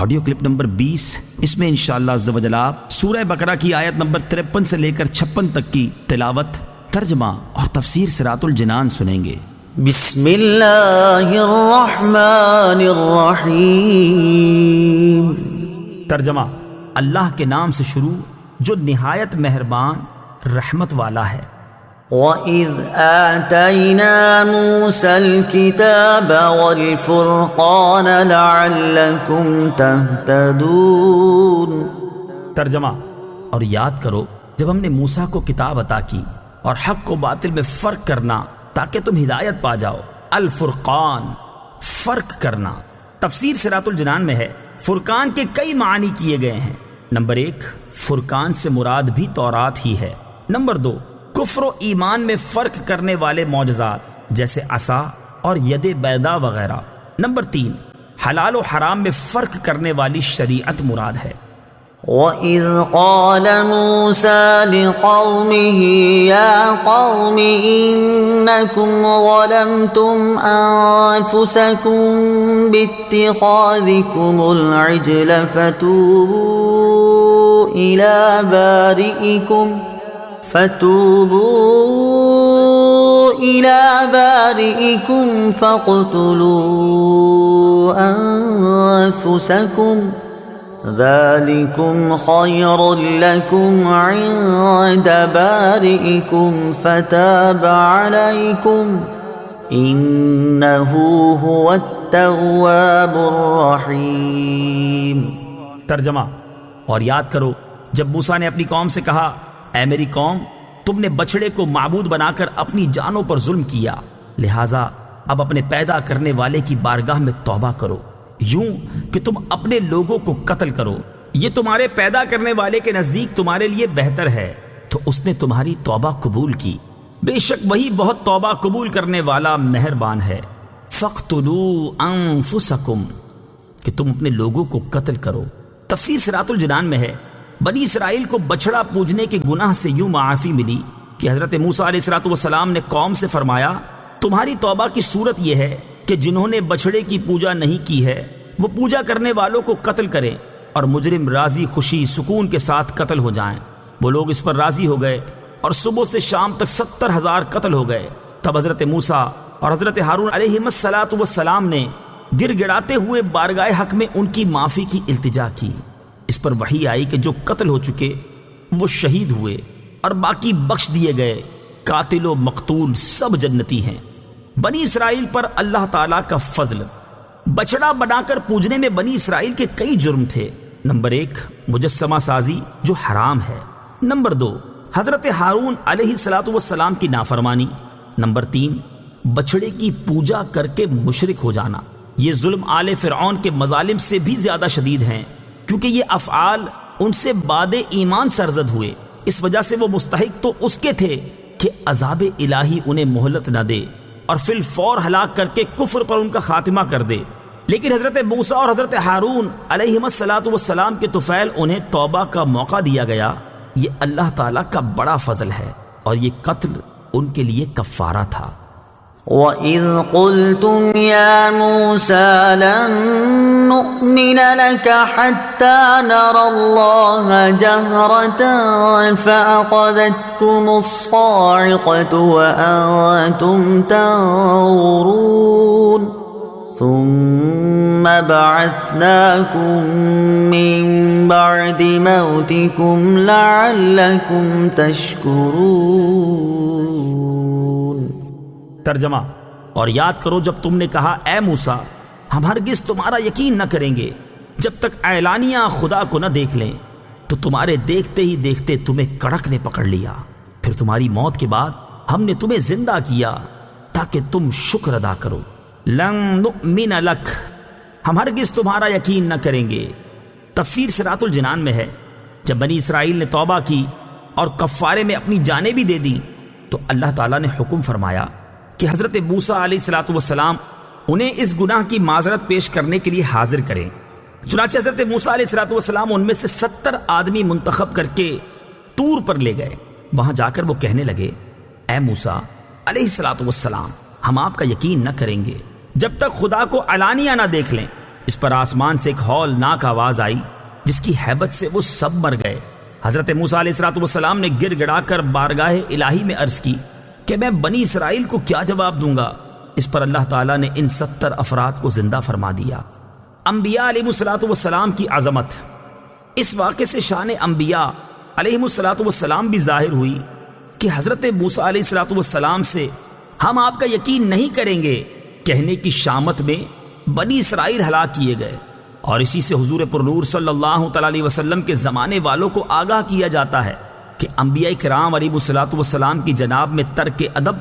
Audio clip number 20، اس میں انشاءاللہ عز و جل آپ سورہ بقرہ کی آیت نمبر 53 سے لے کر 56 تک کی تلاوت، ترجمہ اور تفسیر صراط الجنان سنیں گے۔ بسم اللہ الرحمن الرحیم۔ ترجمہ: اللہ کے نام سے شروع جو نہایت مہربان رحمت والا ہے۔ وَإِذْ آتَيْنَا مُوسَى الْكِتَابَ وَالْفُرْقَانَ لَعَلَّكُمْ تَهْتَدُونَ۔ ترجمہ: اور یاد کرو جب ہم نے موسیٰ کو کتاب عطا کی اور حق و باطل میں فرق کرنا تاکہ تم ہدایت پا جاؤ۔ الفرقان، فرق کرنا۔ تفسیر صراط الجنان میں ہے فرقان کے کئی معنی کیے گئے ہیں۔ نمبر 1، فرقان سے مراد بھی تورات ہی ہے۔ نمبر 2، کفر و ایمان میں فرق کرنے والے معجزات جیسے عصا اور ید بیضا وغیرہ۔ نمبر 3، حلال و حرام میں فرق کرنے والی شریعت مراد ہے۔ وَإِذْ قَالَ مُوسَى لِقَوْمِهِ يَا قَوْمِ إِنَّكُمْ ظَلَمْتُمْ أَنفُسَكُمْ بِاتِّخَاذِكُمُ الْعِجْلَ فَتُوبُوا إِلَى بَارِئِكُمْ فَاقْتُلُوا أَنفُسَكُمْ ذَلِكُمْ خَيْرٌ لَكُمْ عِندَ بَارِئِكُمْ فَتَابَ عَلَيْكُمْ إِنَّهُ هُوَ التَّوَّابُ الرَّحِيمُ۔ ترجمہ: اور یاد کرو جب موسیٰ نے اپنی قوم سے کہا، اے میری قوم، تم نے بچڑے کو معبود بنا کر اپنی جانوں پر ظلم کیا، لہٰذا اب اپنے پیدا کرنے والے کی بارگاہ میں توبہ کرو، یوں کہ تم اپنے لوگوں کو قتل کرو، یہ تمہارے پیدا کرنے والے کے نزدیک تمہارے لیے بہتر ہے، تو اس نے تمہاری توبہ قبول کی، بے شک وہی بہت توبہ قبول کرنے والا مہربان ہے۔ فَاقْتُلُوا أَنفُسَكُمْ، کہ تم اپنے لوگوں کو قتل کرو۔ تفسیر صراط الجنان میں ہے بنی اسرائیل کو بچڑا پوجنے کے گناہ سے یوں معافی ملی کہ حضرت موسیٰ علیہ السلام نے قوم سے فرمایا، تمہاری توبہ کی صورت یہ ہے کہ جنہوں نے بچڑے کی پوجا نہیں کی ہے وہ پوجا کرنے والوں کو قتل کریں اور مجرم راضی خوشی سکون کے ساتھ قتل ہو جائیں۔ وہ لوگ اس پر راضی ہو گئے اور صبح سے شام تک 70,000 قتل ہو گئے۔ تب حضرت موسیٰ اور حضرت ہارون علیہ السلام نے گر گڑاتے ہوئے بارگاہ حق میں ان کی معافی کی التجا کی۔ اس پر وحی آئی کہ جو قتل ہو چکے وہ شہید ہوئے اور باقی بخش دیے گئے، قاتل و مقتول سب جنتی ہیں۔ بنی اسرائیل پر اللہ تعالیٰ کا فضل۔ بچڑا بنا کر پوجنے میں بنی اسرائیل کے کئی جرم تھے۔ نمبر 1، مجسمہ سازی جو حرام ہے۔ نمبر 2، حضرت ہارون علیہ السلام کی نافرمانی۔ نمبر 3، بچڑے کی پوجا کر کے مشرک ہو جانا۔ یہ ظلم آل فرعون کے مظالم سے بھی زیادہ شدید ہیں، کیونکہ یہ افعال ان سے بعد ایمان سرزد ہوئے، اس وجہ سے وہ مستحق تو اس کے تھے کہ عذاب الہی انہیں مہلت نہ دے اور فی الفور ہلاک کر کے کفر پر ان کا خاتمہ کر دے، لیکن حضرت موسیٰ اور حضرت ہارون علیہ السلام کے طفیل انہیں توبہ کا موقع دیا گیا۔ یہ اللہ تعالیٰ کا بڑا فضل ہے اور یہ قتل ان کے لیے کفارہ تھا۔ وَإِذْ قُلْتُمْ يَا مُوسَى لَن نُّؤْمِنَ لَكَ حَتَّى نَرَى اللَّهَ جَهْرَةً فَأَخَذَتْكُمُ الصَّاعِقَةُ وَأَنتُمْ تَنظُرُونَ ثُمَّ بَعَثْنَاكُم مِّن بَعْدِ مَوْتِكُمْ لَعَلَّكُمْ تَشْكُرُونَ۔ ترجمہ: اور یاد کرو جب تم نے کہا، اے موسیٰ، ہم ہرگز تمہارا یقین نہ کریں گے جب تک اعلانیہ خدا کو نہ دیکھ لیں، تو تمہارے دیکھتے ہی دیکھتے تمہیں کڑک نے پکڑ لیا، پھر تمہاری موت کے بعد ہم نے تمہیں زندہ کیا تاکہ تم شکر ادا کرو۔ لن نؤمن لک، ہم ہرگز تمہارا یقین نہ کریں گے۔ تفسیر صراط الجنان میں ہے جب بنی اسرائیل نے توبہ کی اور کفارے میں اپنی جانیں بھی دے دیں تو اللہ تعالیٰ نے حکم فرمایا کہ حضرت موسیٰ علیہ السلام انہیں اس گناہ کی معذرت پیش کرنے کے لیے حاضر کریں۔ چنانچہ حضرت موسیٰ علیہ السلام ان میں سے 70 آدمی منتخب کر کے طور پر لے گئے۔ وہاں جا کر وہ کہنے لگے، اے موسیٰ علیہ السلام، ہم آپ کا یقین نہ کریں گے جب تک خدا کو علانیہ نہ دیکھ لیں، اس پر آسمان سے ایک ہولناک آواز آئی جس کی ہیبت سے وہ سب مر گئے۔ حضرت موسیٰ علیہ السلام نے گر گڑا کر بارگاہ الہی میں عرض کی کہ میں بنی اسرائیل کو کیا جواب دوں گا؟ اس پر اللہ تعالیٰ نے ان 70 افراد کو زندہ فرما دیا۔ انبیاء علیہ السلام کی عظمت۔ اس واقعے سے شان انبیاء علیہ السلام بھی ظاہر ہوئی کہ حضرت موسیٰ علیہ السلام سے ہم آپ کا یقین نہیں کریں گے کہنے کی شامت میں بنی اسرائیل ہلاک کیے گئے، اور اسی سے حضور پرنور صلی اللہ تعالی علیہ وسلم کے زمانے والوں کو آگاہ کیا جاتا ہے کہ انبیاء کرام علیہ السلام کی جناب میں ترک ادب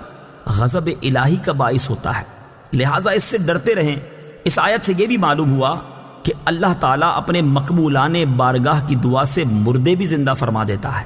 غضب الہی کا باعث ہوتا ہے، لہٰذا اس سے ڈرتے رہیں۔ اس آیت سے یہ بھی معلوم ہوا کہ اللہ تعالیٰ اپنے مقبولان بارگاہ کی دعا سے مردے بھی زندہ فرما دیتا ہے۔